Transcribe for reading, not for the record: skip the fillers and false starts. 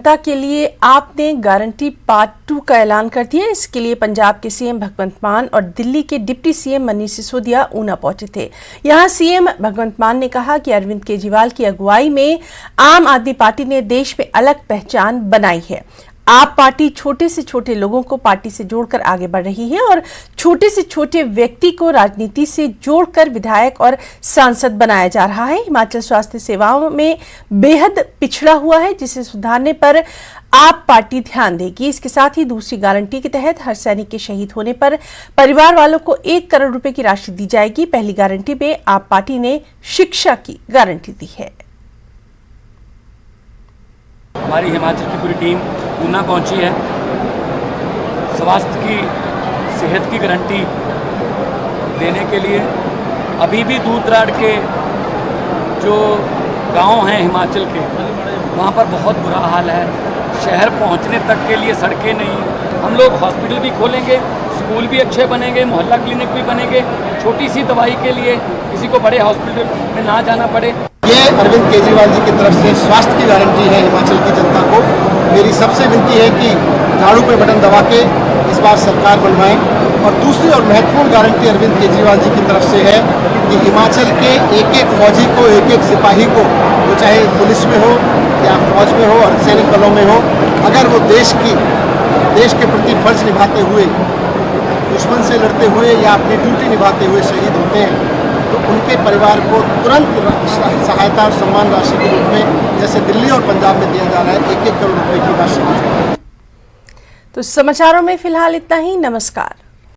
जनता के लिए आपने गारंटी पार्ट 2 का ऐलान कर दिया। इसके लिए पंजाब के सीएम भगवंत मान और दिल्ली के डिप्टी सीएम मनीष सिसोदिया ऊना पहुंचे थे। यहां सीएम भगवंत मान ने कहा कि अरविंद केजरीवाल की अगुवाई में आम आदमी पार्टी ने देश में अलग पहचान बनाई है। आप पार्टी छोटे से छोटे लोगों को पार्टी से जोड़कर आगे बढ़ रही है और छोटे से छोटे व्यक्ति को राजनीति से जोड़कर विधायक और सांसद बनाया जा रहा है। हिमाचल स्वास्थ्य सेवाओं में बेहद पिछड़ा हुआ है, जिसे सुधारने पर आप पार्टी ध्यान देगी। इसके साथ ही दूसरी गारंटी के तहत हर सैनिक के शहीद होने पर परिवार वालों को 1 करोड़ रुपए की राशि दी जाएगी। पहली गारंटी में आप पार्टी ने शिक्षा की गारंटी दी है। हमारी हिमाचल की पूरी टीम ऊना पहुंची है। स्वास्थ्य की सेहत की गारंटी देने के लिए अभी भी दूर दराज के जो गांव हैं हिमाचल के, वहां पर बहुत बुरा हाल है। शहर पहुंचने तक के लिए सड़कें नहीं हैं। हम लोग हॉस्पिटल भी खोलेंगे, स्कूल भी अच्छे बनेंगे, मोहल्ला क्लिनिक भी बनेंगे, छोटी सी दवाई के लिए किसी को बड़े हॉस्पिटल में ना जाना पड़े। ये अरविंद केजरीवाल जी की तरफ से स्वास्थ्य की गारंटी है हिमाचल की जनता को। मेरी सबसे विनती है कि झाड़ू पे बटन दबा के इस बार सरकार बनवाएं। और दूसरी और महत्वपूर्ण गारंटी अरविंद केजरीवाल जी की तरफ से है कि हिमाचल के एक एक फौजी को, एक एक सिपाही को, वो चाहे पुलिस में हो या फौज में हो और सैनिक बलों में हो, अगर वो देश के प्रति फर्ज निभाते हुए, दुश्मन से लड़ते हुए या अपनी ड्यूटी निभाते हुए शहीद होते हैं, तो उनके परिवार को तुरंत सहायता और सम्मान राशि के रूप में, जैसे दिल्ली और पंजाब में दिया जा रहा है, 1-1 करोड़ रुपए की राशि दी जाएगी। तो समाचारों में फिलहाल इतना ही। नमस्कार।